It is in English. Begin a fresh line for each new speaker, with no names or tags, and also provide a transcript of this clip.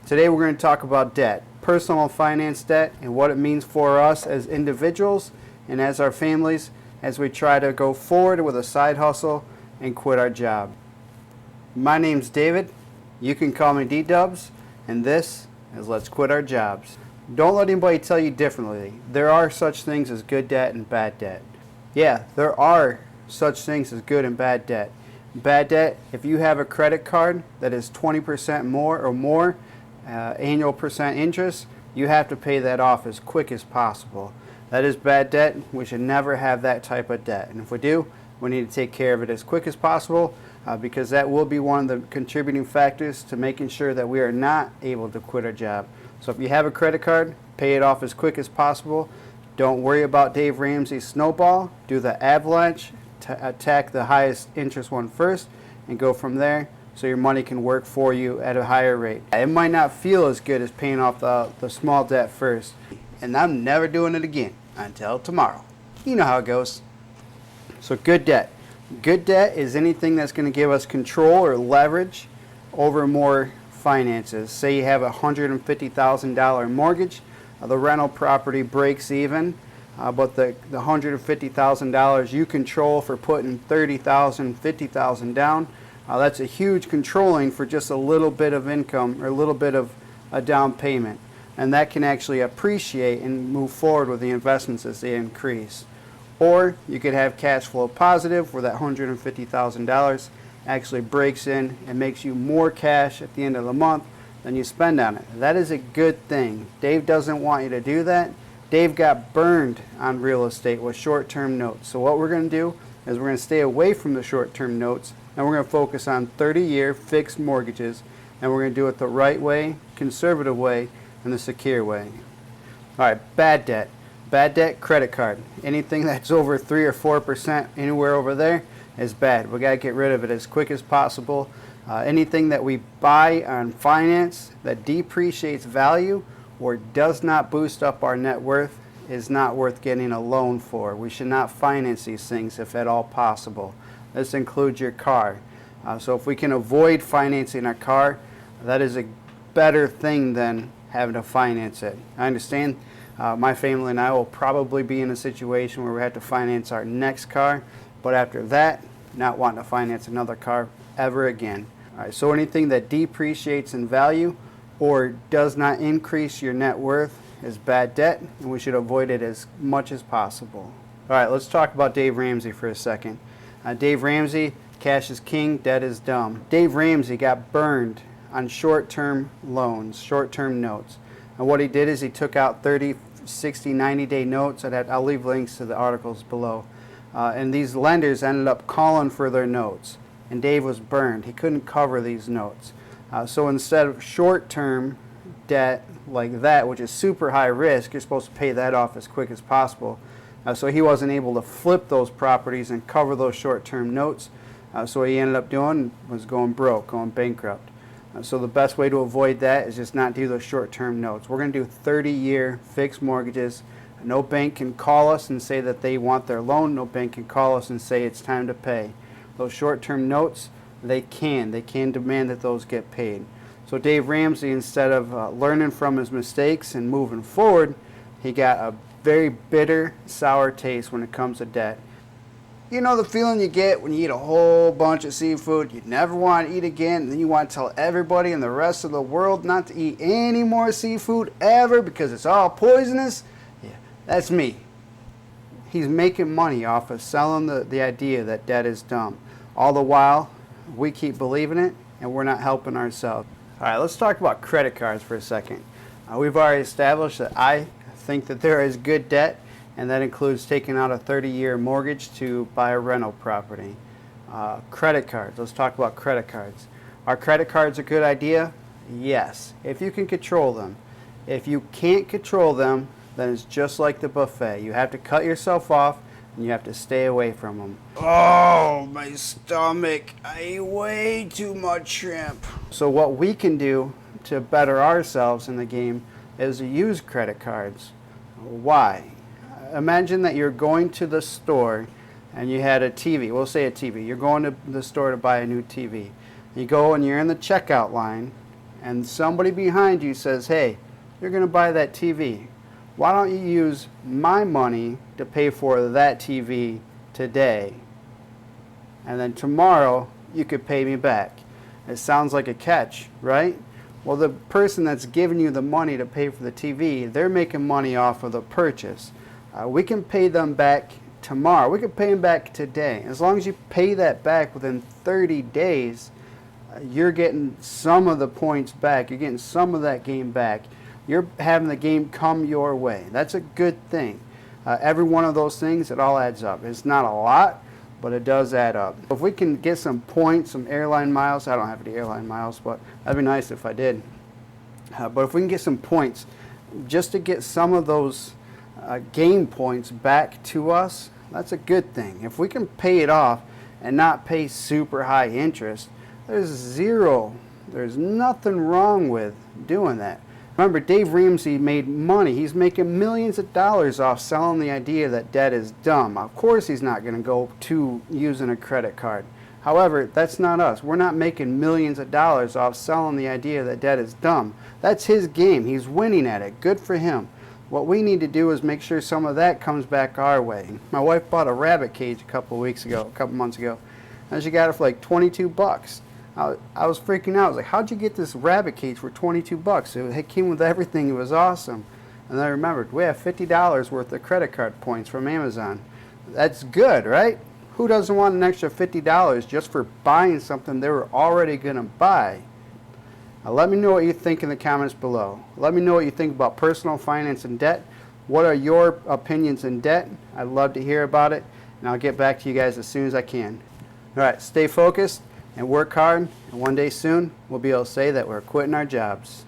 Today we're going to talk about debt, personal finance debt, and what it means for us as individuals and as our families as we try to go forward with a side hustle and quit our job. My name's David. You can call me D-Dubs, and this is Let's Quit Our Jobs. Don't let anybody tell you differently. There are such things as good debt and bad debt. Yeah, there are such things as good and bad debt. Bad debt, if you have a credit card that is 20% more or more annual percent interest, you have to pay that off as quick as possible. That is bad debt. We should never have that type of debt. And if we do, we need to take care of it as quick as possible because that will be one of the contributing factors to making sure that we are not able to quit our job. So if you have a credit card, pay it off as quick as possible. Don't worry about Dave Ramsey's Snowball. Do the Avalanche. Attack the highest interest one first and go from there so your money can work for you at a higher rate. It might not feel as good as paying off the small debt first. And I'm never doing it again until tomorrow. You know how it goes. So good debt. Good debt is anything that's going to give us control or leverage over more finances. Say you have a $150,000 mortgage. The rental property breaks even. But the $150,000 you control for putting $30,000, $50,000 down, that's a huge controlling for just a little bit of income or a little bit of a down payment. And that can actually appreciate and move forward with the investments as they increase. Or you could have cash flow positive where that $150,000 actually breaks in and makes you more cash at the end of the month than you spend on it. That is a good thing. Dave doesn't want you to do that. Dave got burned on real estate with short-term notes. So what we're going to do is we're going to stay away from the short-term notes and we're going to focus on 30-year fixed mortgages, and we're going to do it the right way, conservative way, and the secure way. All right, bad debt. Bad debt, credit card. Anything that's over 3 or 4% anywhere over there is bad. We got to get rid of it as quick as possible. Anything that we buy on finance that depreciates value or does not boost up our net worth is not worth getting a loan for. We should not finance these things if at all possible. This includes your car. So if we can avoid financing our car, that is a better thing than having to finance it. I understand my family and I will probably be in a situation where we have to finance our next car, but after that, not wanting to finance another car ever again. All right, so anything that depreciates in value or does not increase your net worth is bad debt, and we should avoid it as much as possible. All right, let's talk about Dave Ramsey for a second. Dave Ramsey, cash is king, debt is dumb. Dave Ramsey got burned on short-term loans, short-term notes. And what he did is he took out 30, 60, 90-day notes. I'll leave links to the articles below. And these lenders ended up calling for their notes. And Dave was burned. He couldn't cover these notes. So instead of short-term debt like that, which is super high risk, you're supposed to pay that off as quick as possible. So he wasn't able to flip those properties and cover those short-term notes. So what he ended up doing was going broke, going bankrupt. So the best way to avoid that is just not do those short-term notes. We're going to do 30-year fixed mortgages. No bank can call us and say that they want their loan. No bank can call us and say it's time to pay. Those short-term notes, they can demand that those get paid. So Dave Ramsey, instead of learning from his mistakes and moving forward, he got a very bitter, sour taste when it comes to debt. You know the feeling you get when you eat a whole bunch of seafood you never want to eat again, and then you want to tell everybody in the rest of the world not to eat any more seafood ever because it's all poisonous? Yeah, that's me. He's making money off of selling the idea that debt is dumb. All the while, we keep believing it, and we're not helping ourselves. All right, let's talk about credit cards for a second. We've already established that I think that there is good debt, and that includes taking out a 30-year mortgage to buy a rental property. Credit cards. Let's talk about credit cards. Are credit cards a good idea? Yes, if you can control them. If you can't control them, then it's just like the buffet. You have to cut yourself off, and you have to stay away from them. Oh, my stomach. I ate way too much shrimp. So what we can do to better ourselves in the game is to use credit cards. Why? Imagine that you're going to the store and you had a TV. We'll say a TV. You're going to the store to buy a new TV. You go and you're in the checkout line and somebody behind you says, hey, you're going to buy that TV. Why don't you use my money to pay for that TV today? And then tomorrow you could pay me back. It sounds like a catch, right? Well, the person that's giving you the money to pay for the TV, they're making money off of the purchase. We can pay them back tomorrow. We can pay them back today. As long as you pay that back within 30 days, you're getting some of the points back. You're getting some of that game back. You're having the game come your way. That's a good thing. Every one of those things, it all adds up. It's not a lot, but it does add up. If we can get some points, some airline miles, I don't have any airline miles, but that'd be nice if I did. But if we can get some points, just to get some of those game points back to us, that's a good thing. If we can pay it off and not pay super high interest, there's nothing wrong with doing that. Remember, Dave Ramsey made money. He's making millions of dollars off selling the idea that debt is dumb. Of course he's not going to go to using a credit card. However, that's not us. We're not making millions of dollars off selling the idea that debt is dumb. That's his game. He's winning at it. Good for him. What we need to do is make sure some of that comes back our way. My wife bought a rabbit cage a couple months ago, and she got it for like 22 bucks. I was freaking out. I was like, how'd you get this rabbit cage for 22 bucks? It came with everything. It was awesome. And then I remembered, we have $50 worth of credit card points from Amazon. That's good, right? Who doesn't want an extra $50 just for buying something they were already going to buy? Now, let me know what you think in the comments below. Let me know what you think about personal finance and debt. What are your opinions in debt? I'd love to hear about it, and I'll get back to you guys as soon as I can. All right, stay focused and work hard, and one day soon we'll be able to say that we're quitting our jobs.